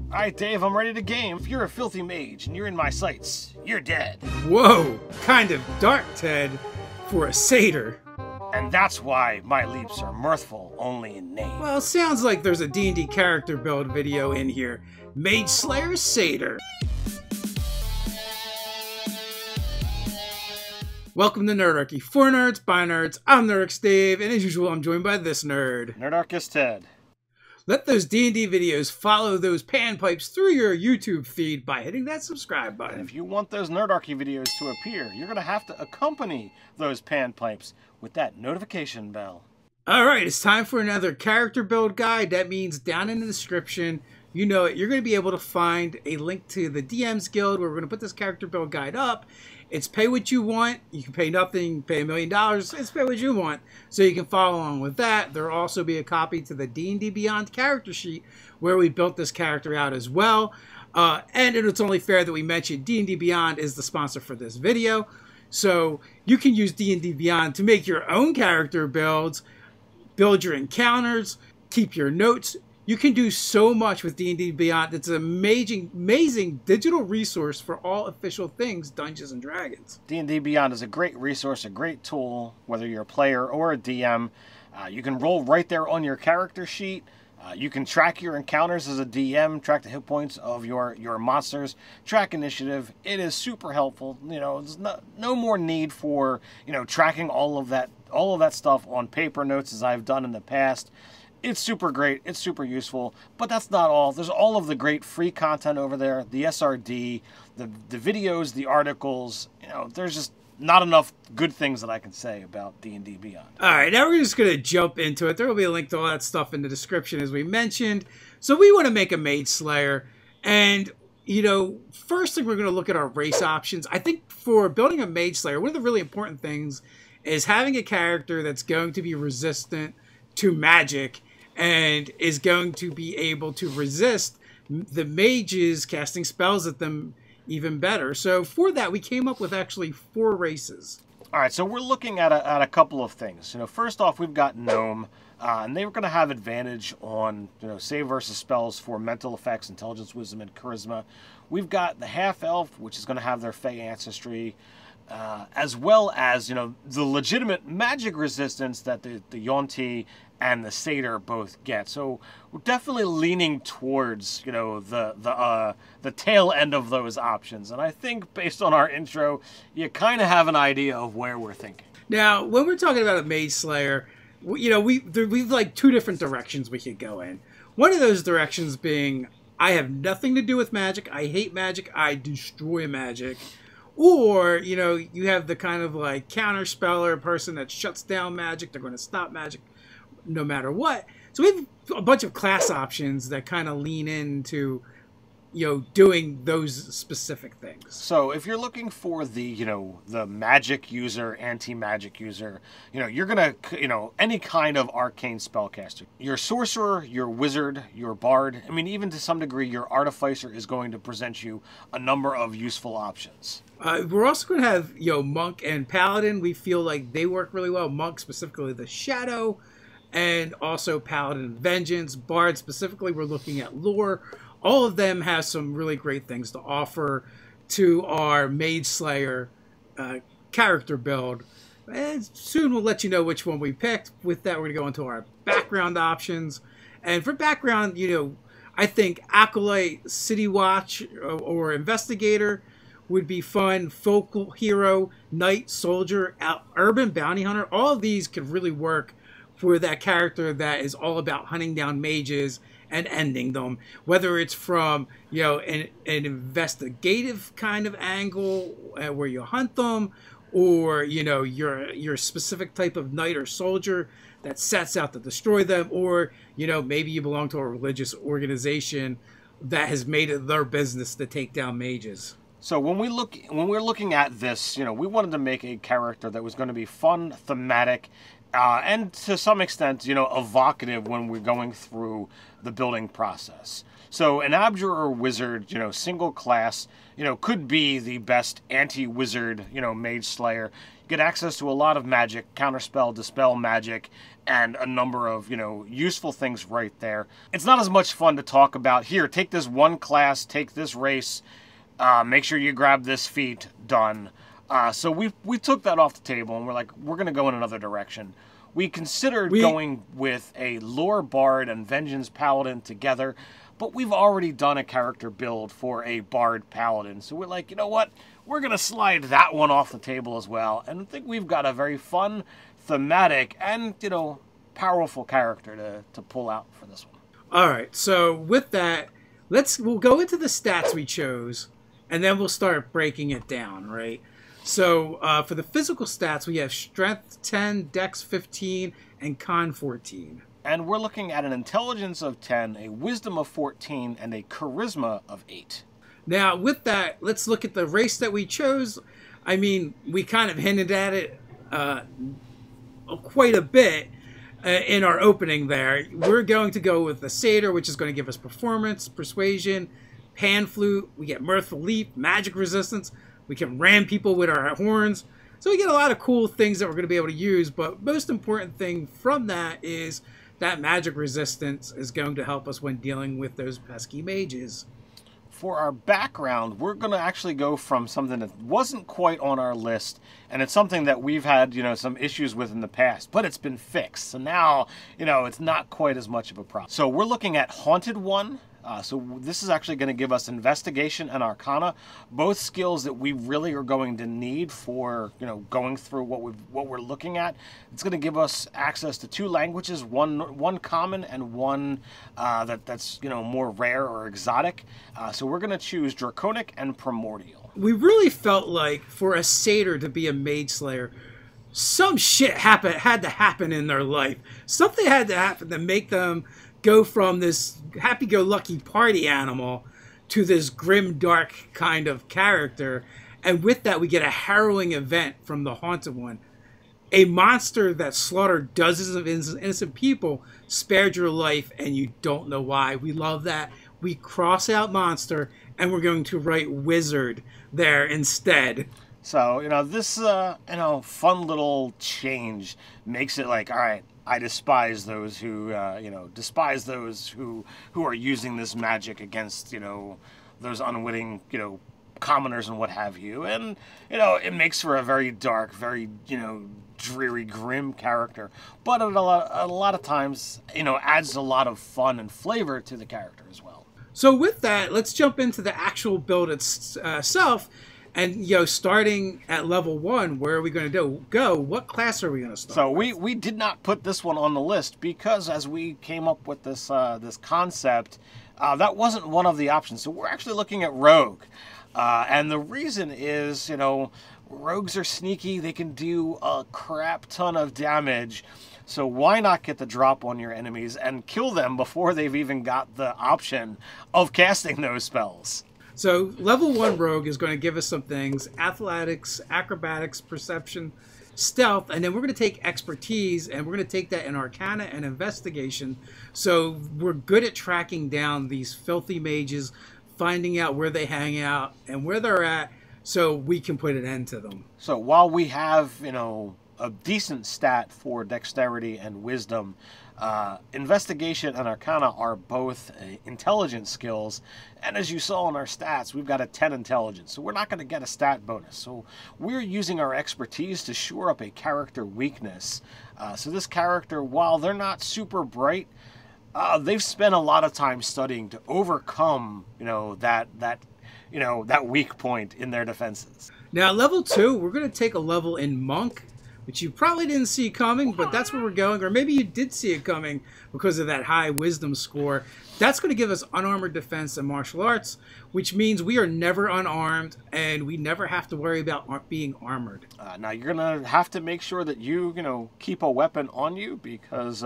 Alright, Dave, I'm ready to game. If you're a filthy mage and you're in my sights, you're dead. Whoa, kind of dark, Ted, for a satyr. And that's why my leaps are mirthful only in name. Well, sounds like there's a D&D character build video in here. Mage Slayer Satyr. Welcome to Nerdarchy. For nerds, by nerds, I'm Nerdarchy Dave, and as usual, I'm joined by this nerd. Nerdarchy Ted. Let those D&D videos follow those panpipes through your YouTube feed by hitting that subscribe button. And if you want those Nerdarchy videos to appear, you're going to have to accompany those panpipes with that notification bell. Alright, it's time for another character build guide. That means down in the description, you know it, you're going to be able to find a link to the DM's Guild where we're going to put this character build guide up. It's pay what you want. You can pay nothing, pay $1 million. It's pay what you want. So you can follow along with that. There will also be a copy to the D&D Beyond character sheet where we built this character out as well. And it's only fair that we mention D&D Beyond is the sponsor for this video. So you can use D&D Beyond to make your own character builds, build your encounters, keep your notes. You can do so much with D&D Beyond. It's an amazing digital resource for all official things Dungeons & Dragons. D&D Beyond is a great resource, a great tool, whether you're a player or a DM. You can roll right there on your character sheet. You can track your encounters as a DM, track the hit points of your monsters, track initiative. It is super helpful. You know, there's no more need for, you know, tracking all of that stuff on paper notes as I've done in the past. It's super great, it's super useful, but that's not all. There's all of the great free content over there, the SRD, the videos, the articles. You know, there's just not enough good things that I can say about D&D Beyond. All right, now we're just going to jump into it. There will be a link to all that stuff in the description as we mentioned. So we want to make a Mage Slayer, and you know, first thing we're going to look at our race options. I think for building a Mage Slayer, one of the really important things is having a character that's going to be resistant to magic and is going to be able to resist the mages casting spells at them even better. So for that, we came up with actually 4 races. All right, so we're looking at a couple of things. You know, first off, we've got Gnome, and they're going to have advantage on, you know, save versus spells for mental effects, intelligence, wisdom, and charisma. We've got the half-elf, which is going to have their Fey ancestry, as well as, you know, the legitimate magic resistance that the Yuan-Ti and the Satyr both get. So we're definitely leaning towards, you know, the tail end of those options. And I think based on our intro, you kind of have an idea of where we're thinking. Now, when we're talking about a Mage Slayer, you know, we've like 2 different directions we could go in. One of those directions being, I have nothing to do with magic, I hate magic, I destroy magic. Or, you know, you have the kind of like counter-speller person that shuts down magic, they're going to stop magic no matter what. So we have a bunch of class options that kind of lean into, you know, doing those specific things. So if you're looking for the, you know, the magic user, anti-magic user, you know, you're going to, you know, any kind of arcane spellcaster. Your sorcerer, your wizard, your bard, I mean, even to some degree, your artificer is going to present you a number of useful options. We're also going to have, you know, monk and paladin. We feel like they work really well. Monk, specifically the shadow, and also paladin vengeance. Bard, specifically, we're looking at lore. All of them have some really great things to offer to our Mage Slayer character build. And soon we'll let you know which one we picked. With that, we're going to go into our background options. And for background, you know, I think Acolyte, City Watch, or Investigator would be fun. Focal Hero, Knight, Soldier, Urban Bounty Hunter. All of these could really work for that character that is all about hunting down mages and ending them, whether it's from, you know, an investigative kind of angle where you hunt them, or, you know, your specific type of knight or soldier that sets out to destroy them, or, you know, maybe you belong to a religious organization that has made it their business to take down mages. So when we're looking at this, you know, we wanted to make a character that was going to be fun, thematic, and to some extent, you know, evocative when we're going through the building process. So an Abjurer Wizard, single class, could be the best anti-wizard, Mage Slayer. You get access to a lot of magic, counterspell, dispel magic, and a number of, useful things right there. It's not as much fun to talk about. Here, take this one class, take this race, make sure you grab this feat, done. So we took that off the table, and we're like, we're going to go in another direction. We considered going with a Lore Bard and Vengeance Paladin together, but we've already done a character build for a Bard Paladin. So we're like, you know what? We're going to slide that one off the table as well. And I think we've got a very fun, thematic, and, powerful character to pull out for this one. All right. So with that, we'll go into the stats we chose, and then we'll start breaking it down, right? So for the physical stats, we have Strength 10, Dex 15, and Con 14. And we're looking at an Intelligence of 10, a Wisdom of 14, and a Charisma of 8. Now, with that, let's look at the race that we chose. I mean, we kind of hinted at it quite a bit in our opening there. We're going to go with the Satyr, which is going to give us Performance, Persuasion, Pan Flute. We get Muirthful Leap, Magic Resistance. We can ram people with our horns. So we get a lot of cool things that we're going to be able to use. But most important thing from that is that magic resistance is going to help us when dealing with those pesky mages. For our background, we're going to actually go from something that wasn't quite on our list, and it's something that we've had, some issues with in the past, but it's been fixed. So now, it's not quite as much of a problem. So we're looking at Haunted One. So this is actually going to give us Investigation and Arcana, both skills that we really are going to need for, going through what we're looking at. It's going to give us access to 2 languages, one common and one that's more rare or exotic. So we're going to choose Draconic and Primordial. We really felt like for a Satyr to be a Mage Slayer, some shit had to happen in their life. Something had to happen to make them go from this happy-go-lucky party animal to this grim, dark kind of character. And with that, we get a harrowing event from the Haunted One. A monster that slaughtered dozens of innocent people spared your life, and you don't know why. We love that. We cross out monster, and we're going to write wizard there instead. So, this, fun little change makes it like, all right, I despise those who, who are using this magic against, those unwitting, commoners and what have you. And, it makes for a very dark, very, dreary, grim character. But a lot of times, adds a lot of fun and flavor to the character as well. So with that, let's jump into the actual build itself. And, starting at level 1, where are we going to go? What class are we going to start So with? we did not put this one on the list because as we came up with this this concept, that wasn't one of the options. So we're actually looking at Rogue. And the reason is, rogues are sneaky. They can do a crap ton of damage. So why not get the drop on your enemies and kill them before they've even got the option of casting those spells? So level 1 rogue is going to give us some things: athletics, acrobatics, perception, stealth, and then we're going to take expertise, and we're going to take that in Arcana and investigation. So we're good at tracking down these filthy mages, finding out where they hang out and where they're at, so we can put an end to them. So while we have, a decent stat for dexterity and wisdom, investigation and Arcana are both intelligence skills, and as you saw in our stats, we've got a 10 intelligence, so we're not going to get a stat bonus. So we're using our expertise to shore up a character weakness. So this character, while they're not super bright, they've spent a lot of time studying to overcome, that weak point in their defenses. Now, level 2, we're going to take a level in Monk, which you probably didn't see coming, but that's where we're going. Or maybe you did see it coming because of that high wisdom score. That's going to give us unarmored defense and martial arts, which means we are never unarmed, and we never have to worry about being armored. Now, you're going to have to make sure that you, keep a weapon on you because,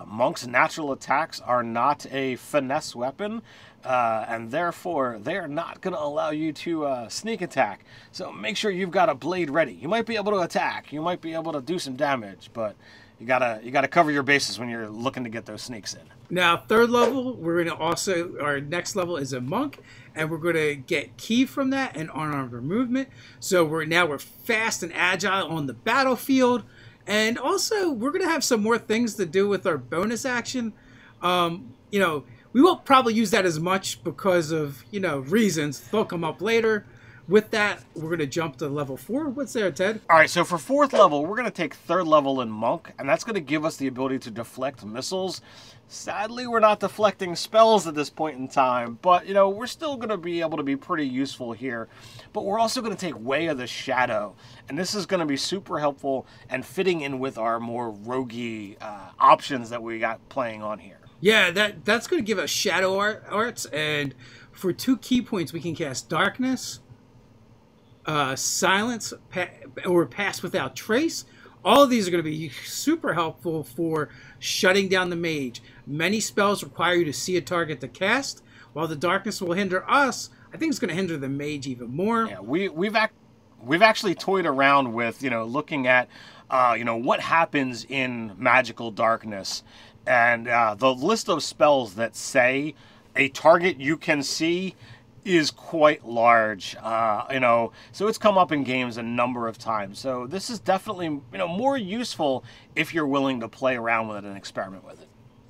monks' natural attacks are not a finesse weapon. And therefore, they are not going to allow you to sneak attack. So make sure you've got a blade ready. You might be able to attack. You might be able to do some damage. But, you gotta cover your bases when you're looking to get those sneaks in. Now, third level, we're going to also, our next level is a monk, and we're going to get key from that and unarmed movement. So we're fast and agile on the battlefield, and also we're going to have some more things to do with our bonus action. You know, we won't probably use that as much because of, you know, reasons. They'll come up later. With that, we're going to jump to level 4. What's there, Ted? All right, so for 4th level, we're going to take 3rd level in Monk, and that's going to give us the ability to deflect missiles. Sadly, we're not deflecting spells at this point in time, but, you know, we're still going to be able to be pretty useful here. But we're also going to take Way of the Shadow, and this is going to be super helpful and fitting in with our more roguey options that we got playing on here. Yeah, that's going to give us Shadow Arts, and for 2 key points, we can cast Darkness, Silence, or Pass Without Trace. All of these are going to be super helpful for shutting down the mage. Many spells require you to see a target to cast, while the Darkness will hinder us. I think it's going to hinder the mage even more. Yeah, we've actually toyed around with, you know, looking at, you know, what happens in magical darkness, and the list of spells that say a target you can see is quite large, you know, so it's come up in games a number of times. So this is definitely, you know, more useful if you're willing to play around with it and experiment with it.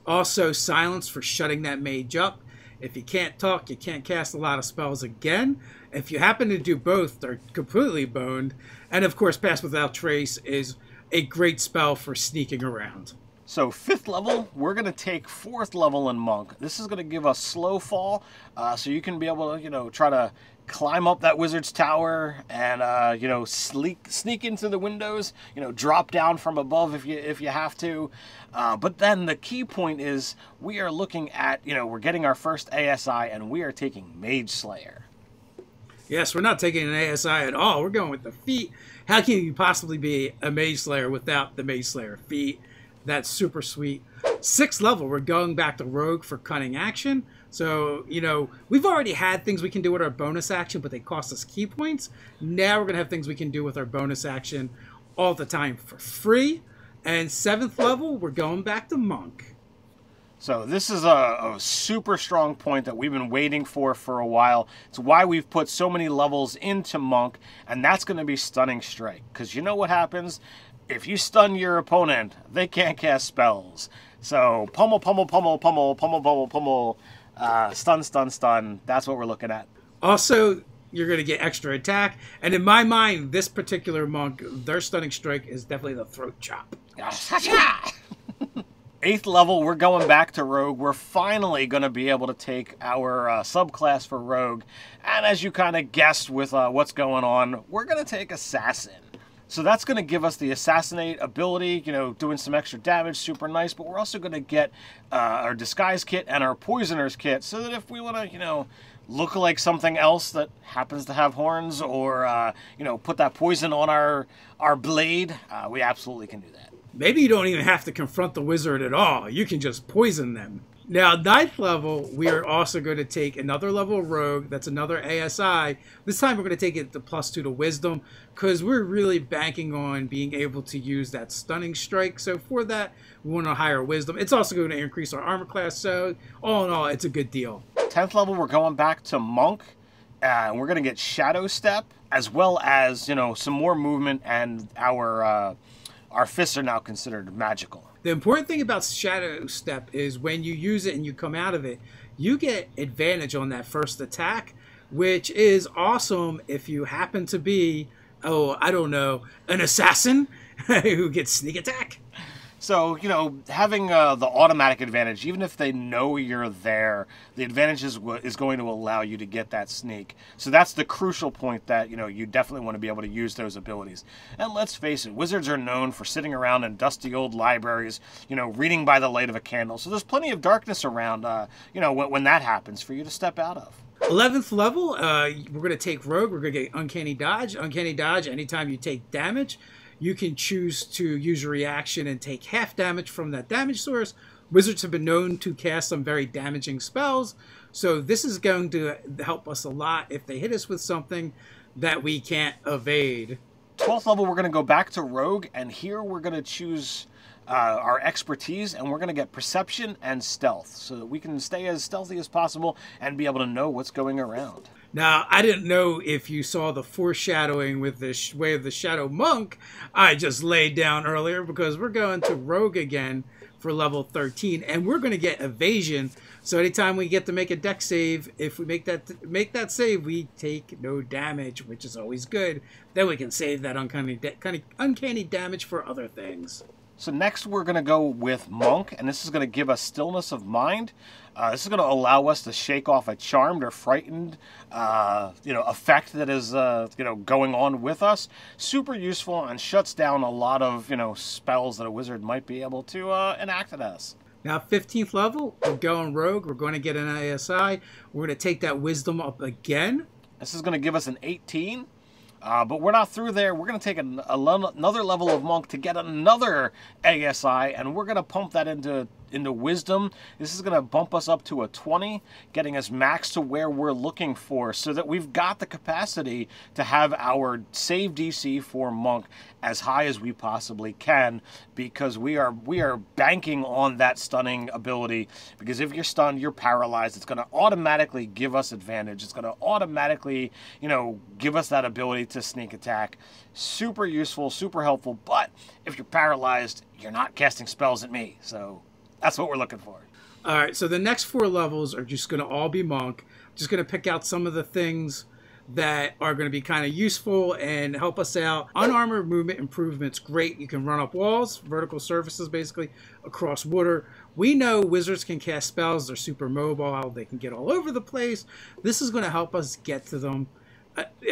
Also, Silence for shutting that mage up. If you can't talk, you can't cast a lot of spells again. If you happen to do both, they're completely boned. And of course, Pass Without Trace is a great spell for sneaking around. So 5th level, we're going to take 4th level in Monk. This is going to give us Slow Fall, so you can be able to, you know, try to climb up that wizard's tower and, you know, sneak into the windows, you know, drop down from above if you have to. But then the key point is we are looking at, you know, we're getting our first ASI and we are taking Mage Slayer. Yes, we're not taking an ASI at all. We're going with the feat. How can you possibly be a Mage Slayer without the Mage Slayer feat? That's super sweet. 6th level, we're going back to Rogue for cunning action. So, you know, we've already had things we can do with our bonus action, but they cost us key points. Now we're going to have things we can do with our bonus action all the time for free. And 7th level, we're going back to Monk. So this is a super strong point that we've been waiting for a while. It's why we've put so many levels into Monk, and that's going to be Stunning Strike. Because you know what happens? If you stun your opponent, they can't cast spells. So pummel, pummel, pummel, pummel, pummel, pummel, pummel, stun, stun, stun. That's what we're looking at. Also, you're going to get extra attack. And in my mind, this particular monk, their Stunning Strike is definitely the Throat Chop. 8th level, we're going back to Rogue. We're finally going to be able to take our subclass for Rogue. And as you kind of guessed with what's going on, we're going to take Assassin. So that's going to give us the Assassinate ability, you know, doing some extra damage, super nice. But we're also going to get our Disguise kit and our Poisoner's kit so that if we want to, you know, look like something else that happens to have horns or, you know, put that poison on our blade, we absolutely can do that. Maybe you don't even have to confront the wizard at all. You can just poison them. Now, 9th level, we are also going to take another level Rogue. That's another ASI. This time we're going to take it to +2 to Wisdom because we're really banking on being able to use that Stunning Strike. So for that, we want a higher Wisdom. It's also going to increase our armor class. So all in all, it's a good deal. 10th level, we're going back to Monk. And we're going to get Shadow Step as well as, you know, some more movement, and our fists are now considered magical. The important thing about Shadow Step is when you use it and you come out of it, you get advantage on that first attack, which is awesome if you happen to be, oh, I don't know, an assassin who gets sneak attack. So, you know, having the automatic advantage, even if they know you're there, the advantage is going to allow you to get that sneak. So that's the crucial point that, you know, you definitely want to be able to use those abilities. And let's face it, wizards are known for sitting around in dusty old libraries, you know, reading by the light of a candle. So there's plenty of darkness around, you know, when that happens for you to step out of. 11th level, we're going to take Rogue. We're going to get Uncanny Dodge. Uncanny Dodge, anytime you take damage, you can choose to use your reaction and take half damage from that damage source. Wizards have been known to cast some very damaging spells, so this is going to help us a lot if they hit us with something that we can't evade. 12th level, we're going to go back to Rogue, and here we're going to choose our expertise, and we're going to get perception and stealth so that we can stay as stealthy as possible and be able to know what's going around. Now, I didn't know if you saw the foreshadowing with the Way of the Shadow Monk I just laid down earlier, because we're going to Rogue again for level 13, and we're going to get evasion. So anytime we get to make a dex save, if we make that save, we take no damage, which is always good. Then we can save that uncanny damage for other things. So next we're going to go with Monk, and this is going to give us stillness of mind. This is going to allow us to shake off a charmed or frightened, effect that is, going on with us. Super useful and shuts down a lot of, spells that a wizard might be able to enact at us. Now, 15th level, we're going Rogue. We're going to get an ASI. We're going to take that Wisdom up again. This is going to give us an 18. But we're not through there. We're going to take another level of Monk to get another ASI, and we're going to pump that into Wisdom. This is going to bump us up to a 20, getting us max to where we're looking for, so that we've got the capacity to have our save DC for Monk as high as we possibly can, because we are banking on that stunning ability. Because if you're stunned, you're paralyzed. It's going to automatically give us advantage. It's going to automatically, give us that ability to sneak attack. Super useful, super helpful. But if you're paralyzed, you're not casting spells at me. So that's what we're looking for. All right, so the next 4 levels are just going to all be Monk. Just going to pick out some of the things that are going to be kind of useful and help us out. Unarmored movement improvements, great. You can run up walls, vertical surfaces basically, across water. We know wizards can cast spells. They're super mobile. They can get all over the place. This is going to help us get to them.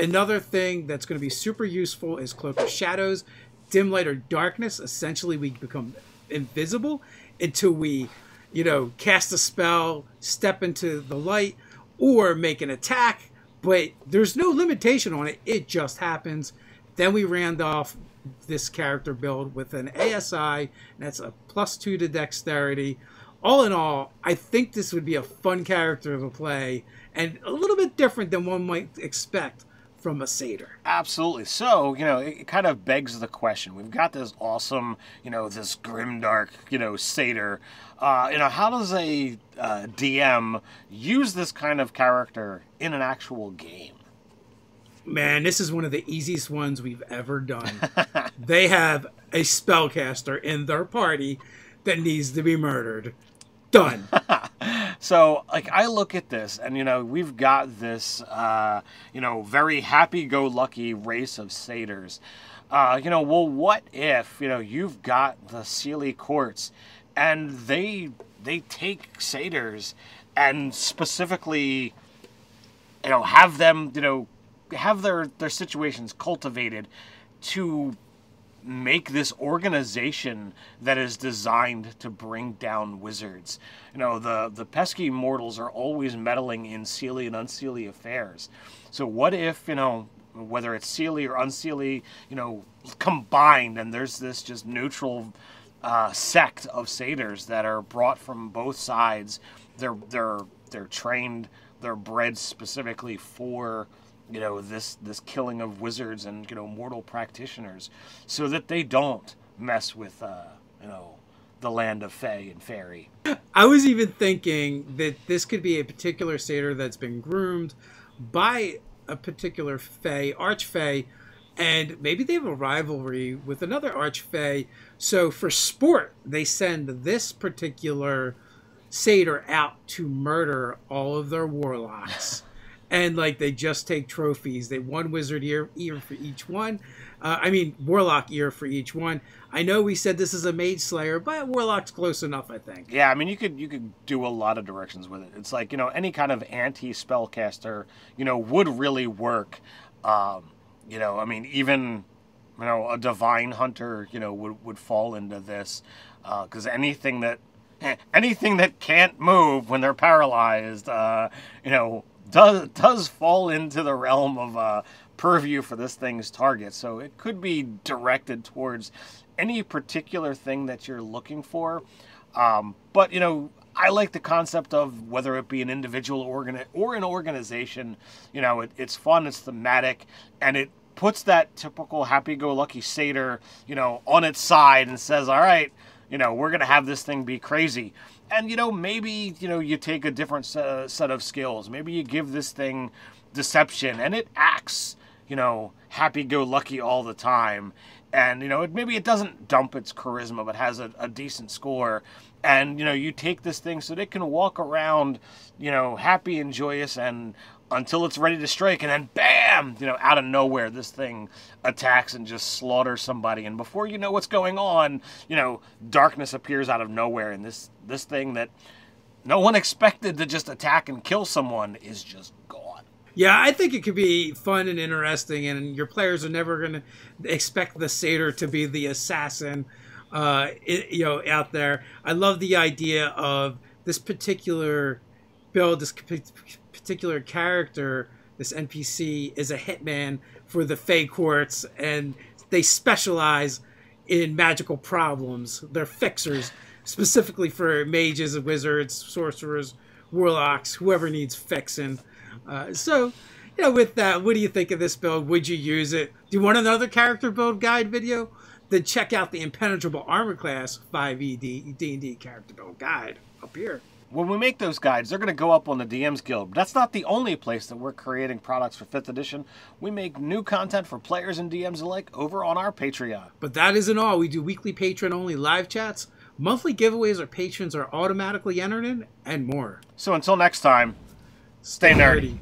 Another thing that's going to be super useful is Cloak of Shadows. Dim light or darkness. Essentially, we become invisible until we, cast a spell, step into the light, or make an attack. But there's no limitation on it. It just happens. Then we round off this character build with an ASI, and that's a +2 to dexterity. All in all, I think this would be a fun character to play, and a little bit different than one might expect from a satyr. Absolutely. So, it kind of begs the question. We've got this awesome, this grimdark, satyr. How does a DM use this kind of character in an actual game? Man, this is one of the easiest ones we've ever done. They have a spellcaster in their party that needs to be murdered. Done. So, I look at this, and, we've got this, very happy-go-lucky race of satyrs. Well, what if, you've got the Sealy Courts, and they take satyrs and specifically, have them, have their situations cultivated to make this organization that is designed to bring down wizards. The pesky mortals are always meddling in Sealy and unseelie affairs. So what if, whether it's Sealy or unseelie, combined, and there's this just neutral sect of satyrs that are brought from both sides. They're trained, they're bred specifically for this killing of wizards and mortal practitioners, so that they don't mess with the land of Fae and Fairy. I was even thinking that this could be a particular satyr that's been groomed by a particular Fae, Archfey, and maybe they have a rivalry with another Archfey. So for sport, they send this particular satyr out to murder all of their warlocks. And they just take trophies. They one wizard ear for each one. Warlock ear for each one. I know we said this is a mage slayer, but warlock's close enough, I think. Yeah, you could do a lot of directions with it. It's any kind of anti-spellcaster, would really work. Even a divine hunter, would fall into this, because anything that can't move when they're paralyzed, does fall into the realm of purview for this thing's target. So it could be directed towards any particular thing that you're looking for. But I like the concept of whether it be an individual or an organization. It's fun, it's thematic, and it puts that typical happy-go-lucky satyr, on its side and says, all right, You know, we're going to have this thing be crazy. And, you know, maybe, you know, you take a different set of skills. Maybe you give this thing deception and it acts, you know, happy-go-lucky all the time. And, you know, maybe it doesn't dump its charisma, but has a decent score. And, you know, you take this thing so that it can walk around, you know, happy and joyous and until it's ready to strike. And then, bam, you know, out of nowhere, this thing attacks and just slaughters somebody. And before you know what's going on, you know, darkness appears out of nowhere. And this thing that no one expected to just attack and kill someone is just gone. Yeah, I think it could be fun and interesting, and your players are never going to expect the Satyr to be the assassin, you know, out there. I love the idea of this particular build, this particular character, this NPC is a hitman for the Fey Courts, and they specialize in magical problems. They're fixers, specifically for mages, wizards, sorcerers, warlocks, whoever needs fixing. So, you know, with that, what do you think of this build? Would you use it? Do you want another character build guide video? Then check out the Impenetrable Armor Class 5e D&D character build guide up here. When we make those guides, they're going to go up on the DM's Guild. But that's not the only place that we're creating products for 5th edition. We make new content for players and DMs alike over on our Patreon. But that isn't all. We do weekly patron-only live chats, monthly giveaways our patrons are automatically entered in, and more. So until next time, stay nerdy.